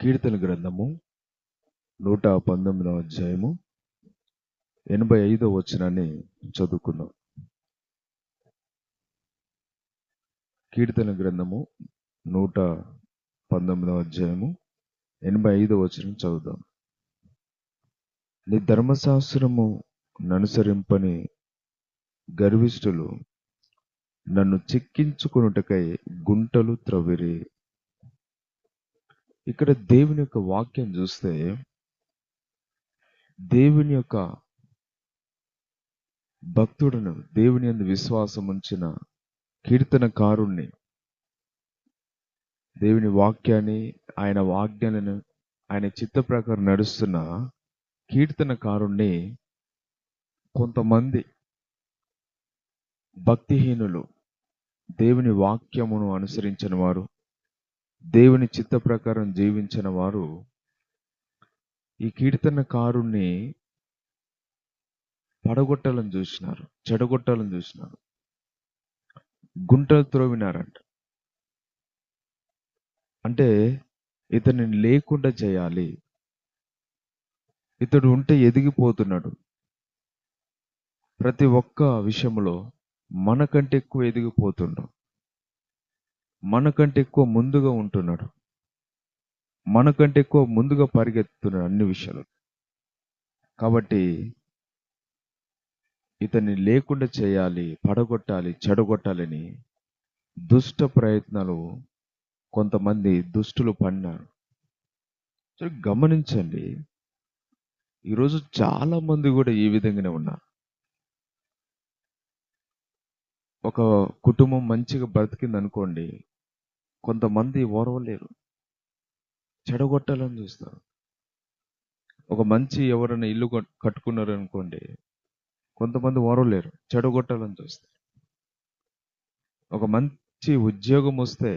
కీర్తన గ్రంథము 119వ అధ్యాయము 85వ వచనాన్ని చదువుకుందాం. కీర్తన గ్రంథము 119వ అధ్యాయము 85వ వచనం చదువుదాం. నీ ధర్మశాస్త్రము ననుసరింపని గర్విష్ఠులు నన్ను చిక్కించుకొనుటకై గుంటలు త్రవ్విరి. ఇక్కడ దేవుని యొక్క వాక్యం చూస్తే, దేవుని యొక్క భక్తుడును, దేవుని యందు విశ్వాసం ఉంచిన కీర్తనకారుణ్ణి, దేవుని వాక్యాన్ని, ఆయన ఆజ్ఞలను, ఆయన చిత్త ప్రకారం నడుస్తున్న కీర్తనకారుణ్ణి కొంతమంది భక్తిహీనులు, దేవుని వాక్యమును అనుసరించిన వారు, దేవుని చిత్త ప్రకారం జీవించిన వారు ఈ కీర్తనకారుణ్ణి పడగొట్టాలని చూసినారు, చెడగొట్టాలని చూసినారు, గుంటలు త్రోవినారంట. అంటే ఇతన్ని లేకుండా చేయాలి, ఇతడు ఉంటే ఎదిగిపోతున్నాడు, ప్రతి ఒక్క విషయంలో మనకంటే ఎక్కువ ఎదిగిపోతున్నాడు, మనకంటే ఎక్కువ ముందుగా ఉంటున్నాడు, మనకంటే ఎక్కువ ముందుగా పరిగెత్తుతున్నాడు అన్ని విషయాలు. కాబట్టి ఇతన్ని లేకుండా చేయాలి, పడగొట్టాలి, చెడగొట్టాలని దుష్ట ప్రయత్నాలు కొంతమంది దుష్టులు పన్నారు. గమనించండి, ఈరోజు చాలా మంది కూడా ఈ విధంగానే ఉన్నారు. ఒక కుటుంబం మంచిగా బ్రతికింది అనుకోండి, కొంతమంది ఓర్వలేరు, చెడగొట్టాలని చూస్తారు. ఒక మంచి ఎవరైనా ఇల్లు కట్టుకున్నారు అనుకోండి, కొంతమంది ఓర్వలేరు, చెడగొట్టాలని చూస్తారు. ఒక మంచి ఉద్యోగం వస్తే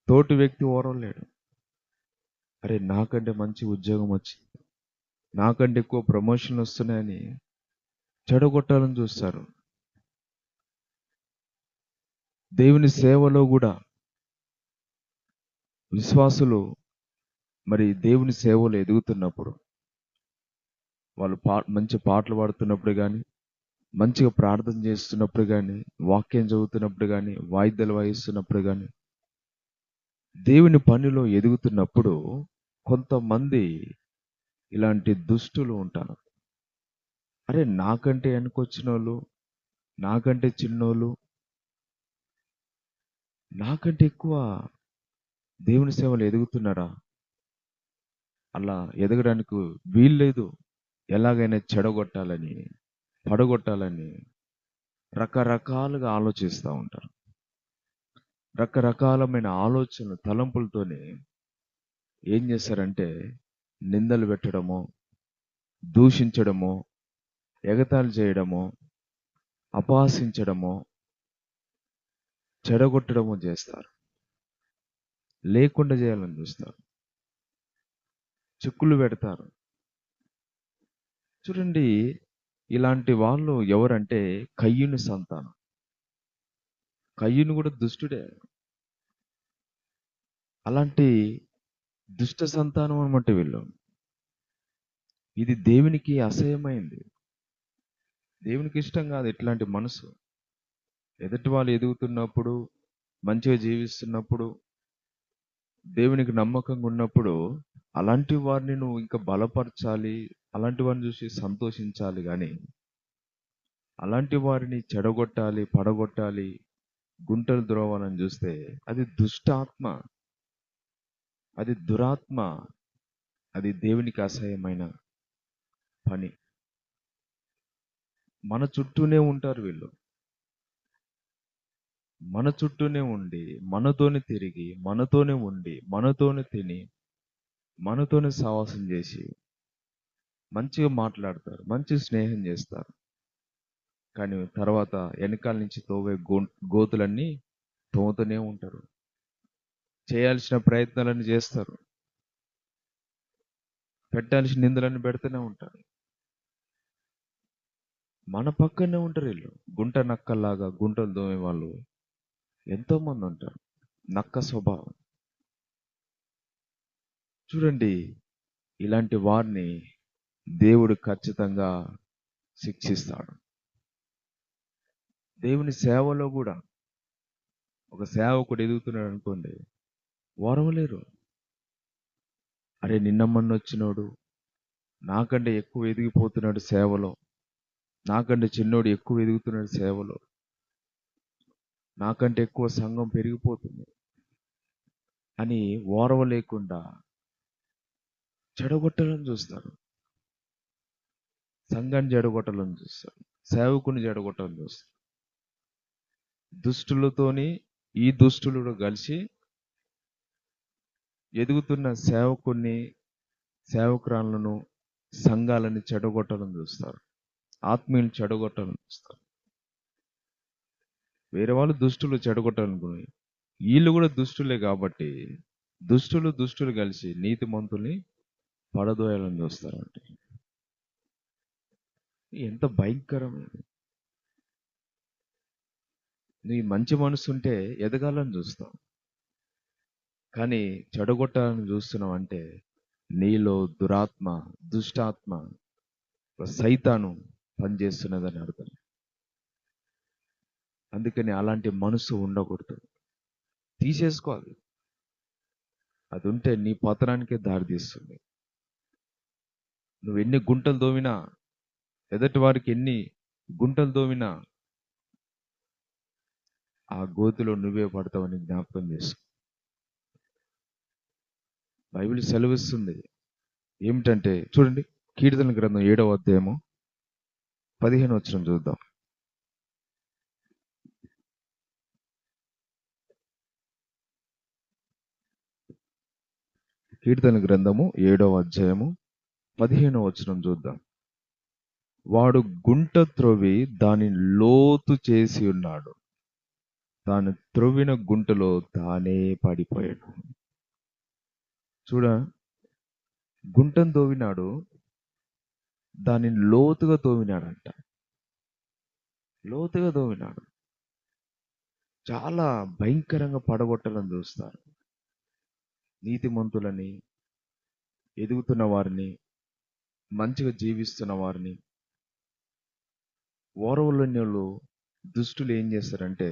తోటి వ్యక్తి ఓర్వలేడు, అరే నాకంటే మంచి ఉద్యోగం వచ్చింది, నాకంటే ఎక్కువ ప్రమోషన్లు వస్తున్నాయని చెడగొట్టాలని చూస్తారు. దేవుని సేవలో కూడా విశ్వాసులు మరి దేవుని సేవలో ఎదుగుతున్నప్పుడు, వాళ్ళు మంచి పాటలు పాడుతున్నప్పుడు కానీ, మంచిగా ప్రార్థన చేస్తున్నప్పుడు కానీ, వాక్యం చదువుతున్నప్పుడు కానీ, వాయిద్యాలు వాయిస్తున్నప్పుడు కానీ, దేవుని పనిలో ఎదుగుతున్నప్పుడు కొంతమంది ఇలాంటి దుష్టులు ఉంటారు. అరే నాకంటే వెనుకొచ్చిన వాళ్ళు, నాకంటే చిన్నోళ్ళు, నాకంటే ఎక్కువ దేవుని సేవలు ఎదుగుతున్నారా, అలా ఎదగడానికి వీల్లేదు, ఎలాగైనా చెడగొట్టాలని, పడగొట్టాలని రకరకాలుగా ఆలోచిస్తూ ఉంటారు. రకరకాలమైన ఆలోచనలు, తలంపులతోనే ఏం చేస్తారంటే నిందలు పెట్టడమో, దూషించడమో, ఎగతాళి చేయడమో, అపహాసించడమో, చెడగొట్టడమో చేస్తారు. లేకుండా చేయాలని చూస్తారు, చిక్కులు పెడతారు. చూడండి, ఇలాంటి వాళ్ళు ఎవరంటే కయ్యూని సంతానం. కయ్యూని కూడా దుష్టుడే. అలాంటి దుష్ట సంతానం అన్నమాట వీళ్ళు. ఇది దేవునికి అసహ్యమైంది, దేవునికి ఇష్టం కాదు ఇట్లాంటి మనసు. ఎదుటి వాళ్ళు ఎదుగుతున్నప్పుడు, మంచిగా జీవిస్తున్నప్పుడు, దేవునికి నమ్మకంగా ఉన్నప్పుడు అలాంటి వారిని నువ్వు ఇంకా బలపరచాలి, అలాంటి వారిని చూసి సంతోషించాలి. కానీ అలాంటి వారిని చెడగొట్టాలి, పడగొట్టాలి, గుంటలు ద్రోవాలని చూస్తే అది దుష్టాత్మ, అది దురాత్మ, అది దేవునికి అసహ్యమైన పని. మన చుట్టూనే ఉంటారు వీళ్ళు, మన చుట్టూనే ఉండి, మనతోనే తిరిగి, మనతోనే ఉండి, మనతోనే తిని, మనతోనే సహవాసం చేసి మంచిగా మాట్లాడతారు, మంచి స్నేహం చేస్తారు. కానీ తర్వాత వెనకాల నుంచి తోవే గోతులన్నీ తోముతూనే ఉంటారు, చేయాల్సిన ప్రయత్నాలన్నీ చేస్తారు, పెట్టాల్సిన నిందలన్నీ పెడుతూనే ఉంటారు. మన పక్కనే ఉంటారు వీళ్ళు. గుంట నక్కల్లాగా గుంటలు దోమే వాళ్ళు ఎంతోమంది ఉంటారు. నక్క స్వభావం. చూడండి, ఇలాంటి వారిని దేవుడు ఖచ్చితంగా శిక్షిస్తాడు. దేవుని సేవలో కూడా ఒక సేవకుడు ఎదుగుతున్నాడు అనుకోండి, ఓర్వలేరు. అరే, నిన్న మొన్న వచ్చినోడు నాకంటే ఎక్కువ ఎదిగిపోతున్నాడు సేవలో, నాకంటే చిన్నోడు ఎక్కువ ఎదుగుతున్నాడు సేవలో, నాకంటే ఎక్కువ సంఘం పెరిగిపోతుంది అని ఓర్వలేకుండా చెడగొట్టాలని చూస్తారు. సంఘాన్ని చెడగొట్టాలని చూస్తారు, సేవకుని చెడగొట్టాలని చూస్తారు. దుష్టులతోని ఈ దుష్టులు కలిసి ఎదుగుతున్న సేవకుని, సేవకురాలను, సంఘాలని చెడగొట్టాలని చూస్తారు. ఆత్మీయులు చెడగొట్టాలని చూస్తారు. వేరే వాళ్ళు దుష్టులు చెడగొట్టాలనుకుని, వీళ్ళు కూడా దుష్టులే కాబట్టి దుష్టులు కలిసి నీతిమంతుల్ని పడదోయాలని చూస్తారంటే ఎంత భయంకరమైన. నీ మంచి మనసు ఉంటే ఎదగాలని చూస్తాం, కానీ చెడగొట్టాలని చూస్తున్నాం అంటే నీలో దురాత్మ, దుష్టాత్మ, సైతాను పనిచేస్తున్నదని అర్థం. అందుకని అలాంటి మనసు ఉండకూడదు, తీసేసుకోవాలి. అది ఉంటే నీ పతనానికే దారితీస్తుంది. నువ్వు ఎన్ని గుంటలు దోవినా, ఎదటి వారికి ఎన్ని గుంటలు దోవినా ఆ గోతిలో నువ్వే పడతావని జ్ఞాపకం చేసుకో. బైబిల్ సెలవిస్తుంది ఏమిటంటే, చూడండి, కీర్తన గ్రంథం 7వ అధ్యాయము 15వ వచనం చూద్దాం. కీర్తన గ్రంథము 7వ అధ్యాయము 15వ వచనం చూద్దాం. వాడు గుంట త్రవ్వి దాని లోతు చేసి ఉన్నాడు, తాను త్రవ్విన గుంటలో తానే పడిపోయాడు. చూడ, గుంటను తోవినాడు, దానిని లోతుగా తోవినాడంట. లోతుగా తోవినాడు. చాలా భయంకరంగా పడగొట్టాలని చూస్తారు. నీతిమంతులని, ఎదుగుతున్న వారిని, మంచిగా జీవిస్తున్న వారిని ఓర్వలేని వాళ్ళు, దుష్టులు ఏం చేస్తారంటే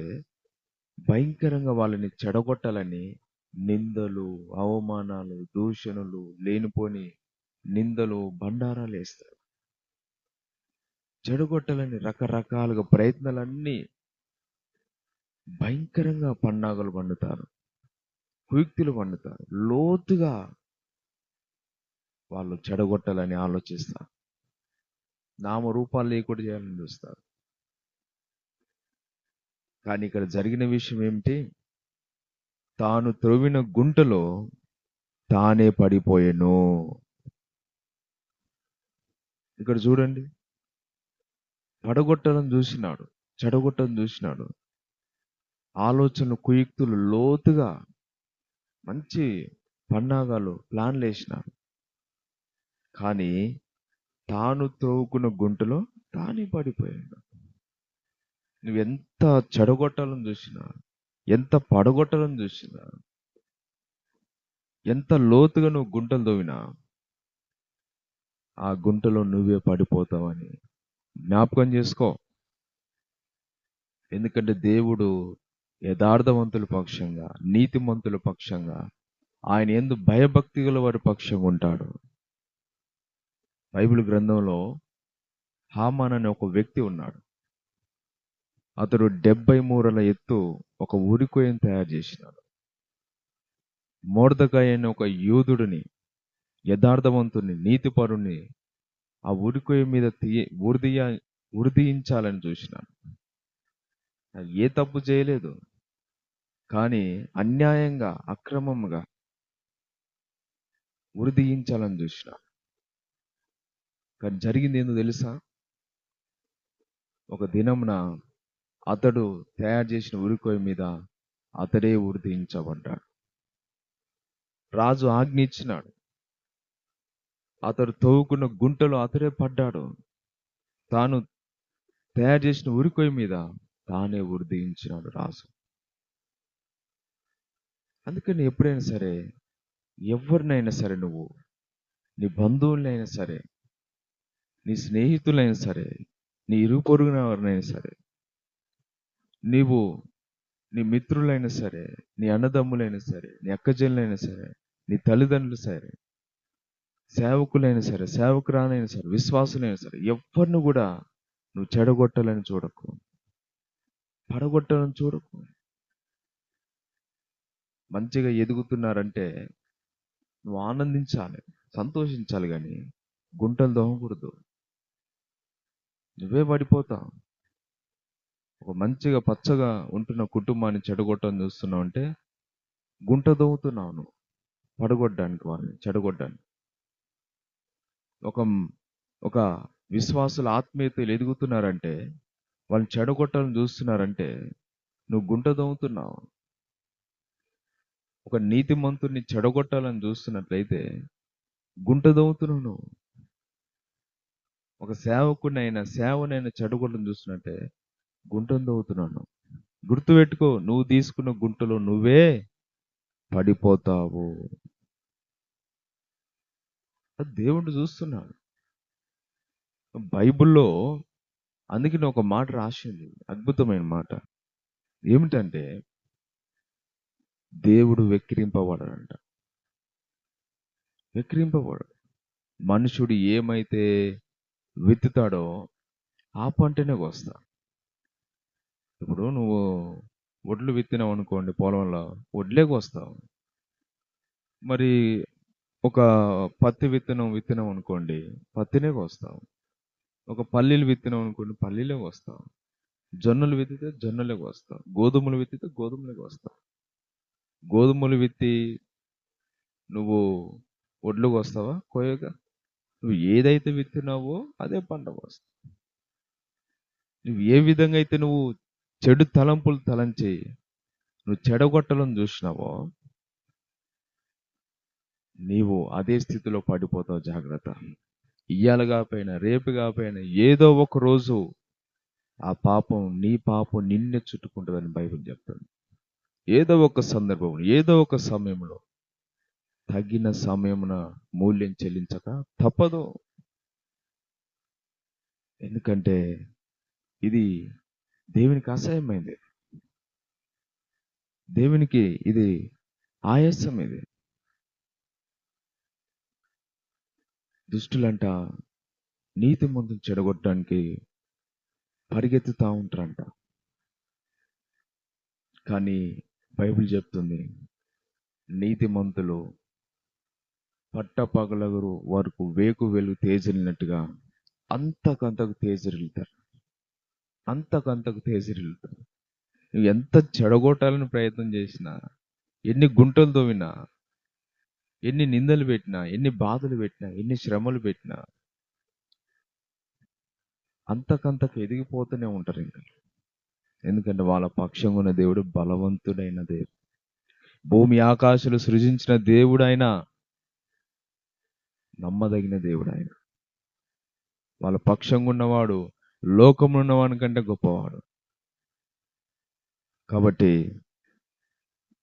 భయంకరంగా వాళ్ళని చెడగొట్టాలని నిందలు, అవమానాలు, దూషణలు, లేనిపోని నిందలు, బండారాలు వేస్తారు. చెడగొట్టాలని రకరకాలుగా ప్రయత్నాలన్నీ భయంకరంగా పన్నాగలు పండుతారు, కుయుక్తులు పండుతారు. లోతుగా వాళ్ళు చెడగొట్టాలని ఆలోచిస్తారు, నామరూపాలు లేకుండా చేయాలని చూస్తారు. కానీ ఇక్కడ జరిగిన విషయం ఏమిటి? తాను త్రవ్విన గుంటలో తానే పడిపోయాను. ఇక్కడ చూడండి, పడగొట్టడం చూసినాడు, చెడగొట్టడం చూసినాడు. ఆలోచనలు, కుయుక్తులు లోతుగా మంచి పన్నాగాలు, ప్లాన్లు వేసినాడు. కానీ తాను త్రవ్వుకున్న గుంటలో తానే పడిపోయాడు. నువ్వెంత చెడగొట్టాలని చూసినా, ఎంత పడగొట్టాలని చూసినా, ఎంత లోతుగా నువ్వు గుంటలు తవ్వినా ఆ గుంటలో నువ్వే పడిపోతావని జ్ఞాపకం చేసుకో. ఎందుకంటే దేవుడు యథార్థవంతుల పక్షంగా, నీతిమంతుల పక్షంగా, ఆయన యందు భయభక్తి గల వారి పక్షంగా ఉంటాడు. బైబిల్ గ్రంథంలో హామాన్ అనే ఒక వ్యక్తి ఉన్నాడు. అతడు 70 మూరల ఎత్తు ఒక ఉరికొయ్యను తయారు చేసినాడు. మొర్దెకై అనే ఒక యూదుడిని, యథార్థవంతుని, నీతిపరుని ఆ ఉరికొయ్య మీద ఉరిదీయించాలని చూసినాడు. ఏ తప్పు చేయలేదు, కానీ అన్యాయంగా, అక్రమంగా ఉరిదీయించాలని చూసినాడు. కానీ జరిగింది ఏందో తెలుసా? ఒక దినమున అతడు తయారు చేసిన ఉరికొయ్య మీద అతడే ఉరిదీయించబడ్డాడు. రాజు ఆజ్ఞ ఇచ్చినాడు, అతడు తవ్వుకున్న గుంటలో అతడే పడ్డాడు. తాను తయారు చేసిన ఉరికొయ్య మీద తానే ఉరిదీయించినాడు రాజు. అందుకని ఎప్పుడైనా సరే ఎవరినైనా సరే, నువ్వు నీ బంధువులైనా సరే, నీ స్నేహితులైనా సరే, నీ ఇరుగు పొరుగున ఎవరినైనా సరే, నీవు నీ మిత్రులైనా సరే, నీ అన్నదమ్ములైనా సరే, నీ అక్కచెల్లెలైనా సరే, నీ తల్లిదండ్రులు సరే, సేవకులైనా సరే, సేవకురాలైనా సరే, విశ్వాసులైనా సరే, ఎవరిని కూడా నువ్వు చెడగొట్టాలని చూడకు, పడగొట్టాలని చూడకు. మంచిగా ఎదుగుతున్నారంటే నువ్వు ఆనందించాలి, సంతోషించాలి, కానీ గుంటలు దోమకూడదు. నువ్వే పడిపోతావు. ఒక మంచిగా పచ్చగా ఉంటున్న కుటుంబాన్ని చెడగొట్టని చూస్తున్నావు అంటే గుంట దవ్వుతున్నావు నువ్వు, పడగొట్టడానికి, వాళ్ళని చెడగొట్టడానికి. ఒక ఒక విశ్వాసుల ఆత్మీయతలు ఎదుగుతున్నారంటే, వాళ్ళని చెడగొట్టాలని చూస్తున్నారంటే నువ్వు గుంట దవ్వుతున్నావు. ఒక నీతిమంతుడిని చెడగొట్టాలని చూస్తున్నట్లయితే గుంట దవ్వుతున్నావు నువ్వు. ఒక సేవకునైనా సేవనైనా చెడగొట్టని చూస్తున్నట్టే గుంటను దవ్వుతున్నాను. గుర్తుపెట్టుకో, నువ్వు తీసుకున్న గుంటలో నువ్వే పడిపోతావు. అది దేవుడు చూస్తున్నాడు. బైబిల్లో అందుకని ఒక మాట రాసింది, అద్భుతమైన మాట. ఏమిటంటే దేవుడు వెక్కిరింపబడడంట. వెక్కిరింపబడు. మనుషుడు ఏమైతే విత్తుతాడో ఆ పంటనే కోస్తా. ఇప్పుడు నువ్వు వడ్లు విత్తినావు అనుకోండి, పొలంలో వడ్లే కోస్తావు. మరి ఒక పత్తి విత్తనం అనుకోండి, పత్తినే కోస్తావు. ఒక పల్లీలు విత్తనం అనుకోండి, పల్లీలే కోస్తావు. జొన్నలు విత్తితే జొన్నలే కోస్తావు. గోధుమలు విత్తితే గోధుమలే కోస్తావు. గోధుమలు విత్తి నువ్వు వడ్లు కోస్తావా? కోయగా. నువ్వు ఏదైతే విత్తినావో అదే పంట కోస్తావు. నువ్వు ఏ విధంగా అయితే నువ్వు చెడు తలంపులు తలంచి నువ్వు చెడగొట్టాలని చూసినావో నీవు అదే స్థితిలో పడిపోతావు. జాగ్రత్త. ఇయ్యాల కాకపోయినా రేపు కాకపోయినా ఏదో ఒక రోజు ఆ పాపం, నీ పాపం నిన్నే చుట్టుకుంటుందని బైబిల్ చెప్తుంది. ఏదో ఒక సందర్భంలో, ఏదో ఒక సమయంలో తగిన సమయమున మూల్యం చెల్లించక తప్పదు. ఎందుకంటే ఇది దేవునికి అసహ్యమైంది. దేవునికి ఇది ఆయాసం. ఇది దుష్టులంట నీతిమంతుని చెడగొట్టడానికి పరిగెత్తుతూ ఉంటారంట. కానీ బైబిల్ చెప్తుంది, నీతిమంతులు పట్టపగలగురు వరకు వేకు వెలుగు తేజరిల్లినట్టుగా అంతకంతకు తేజరిల్లుతారు. అంతకంతకు తేజరిల్లుతారు. నువ్వు ఎంత చెడగొట్టాలని ప్రయత్నం చేసినా, ఎన్ని గుంటలు తోవినా, ఎన్ని నిందలు పెట్టినా, ఎన్ని బాధలు పెట్టినా, ఎన్ని శ్రమలు పెట్టినా అంతకంతకు ఎదిగిపోతూనే ఉంటారు ఇంకా. ఎందుకంటే వాళ్ళ పక్షంగా ఉన్న దేవుడు బలవంతుడైన దేవుడు. భూమి ఆకాశాలు సృజించిన దేవుడు ఆయన, నమ్మదగిన దేవుడు ఆయన. వాళ్ళ పక్షంగా ఉన్నవాడు లోకంలో ఉన్నవాడి కంటే గొప్పవాడు. కాబట్టి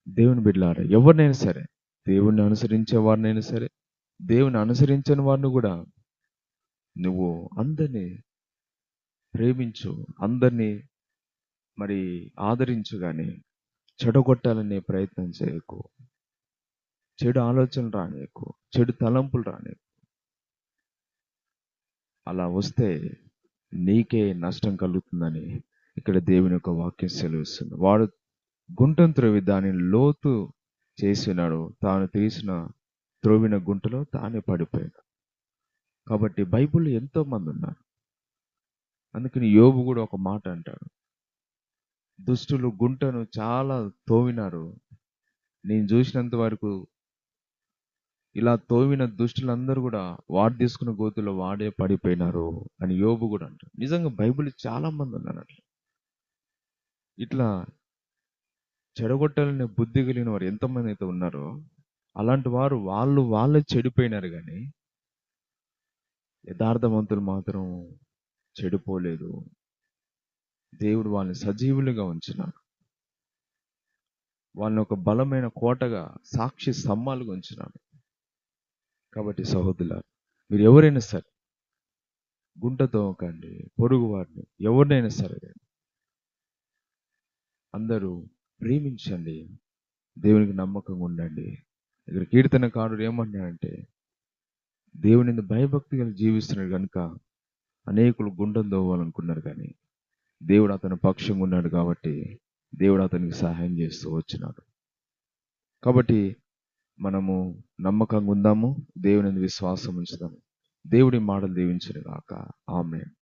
దేవుని బిడ్డలారా, ఎవరినైనా సరే, దేవుణ్ణి అనుసరించే వారినైనా సరే, దేవుని అనుసరించని వారిని కూడా నువ్వు అందరినీ ప్రేమించు, అందరినీ మరి ఆదరించు, కానీ చెడగొట్టాలనే ప్రయత్నం చేయకు. చెడు ఆలోచనలు రానియకు, చెడు తలంపులు రానియకు. అలా వస్తే నీకే నష్టం కలుగుతుందని ఇక్కడ దేవుని యొక్క వాక్యం సెలవిస్తుంది. వాడు గుంటను త్రవ్వి దానిని లోతు చేసినాడు, తాను తీసిన త్రవ్విన గుంటలో తానే పడిపోయాడు. కాబట్టి బైబిల్లో ఎంతో మంది ఉన్నారు. అందుకని యోబు కూడా ఒక మాట అంటాడు, దుష్టులు గుంటను చాలా తోవినారు, నేను చూసినంత వరకు ఇలా తోవిన దుష్టులందరూ కూడా వాడు తీసుకున్న గోతులో వాడే పడిపోయినారు అని యోబు కూడా అంటాడు. నిజంగా బైబిల్ చాలా మంది ఉన్నారు అట్లా. ఇట్లా చెడగొట్టాలనే బుద్ధి కలిగిన వారు ఎంతమంది అయితే ఉన్నారో అలాంటి వారు వాళ్ళే చెడిపోయినారు, కానీ యథార్థవంతులు మాత్రం చెడిపోలేదు. దేవుడు వాళ్ళని సజీవులుగా ఉంచినాడు. వాళ్ళని ఒక బలమైన కోటగా, సాక్షి స్తంభాలుగా ఉంచినాడు. కాబట్టి సహోదరులారా, మీరు ఎవరైనా సరే గుంట తవ్వకండి, పొరుగు వారిని ఎవరినైనా సరే అందరూ ప్రేమించండి, దేవునికి నమ్మకంగా ఉండండి. ఇక్కడ కీర్తనకారుడు ఏమంటున్నాడంటే, దేవుని భయభక్తి కలిగి జీవిస్తున్నాడు కనుక అనేకులు గుండం తవ్వాలనుకున్నారు, కానీ దేవుడు అతని పక్షంగా ఉన్నాడు కాబట్టి దేవుడు అతనికి సహాయం చేస్తూ వచ్చినాడు. కాబట్టి మనము నమ్మకంగా ఉందాము, దేవుని విశ్వాసం ఉంచుదాము. దేవుడి మాటలు దీవించును గాక. ఆమేన్.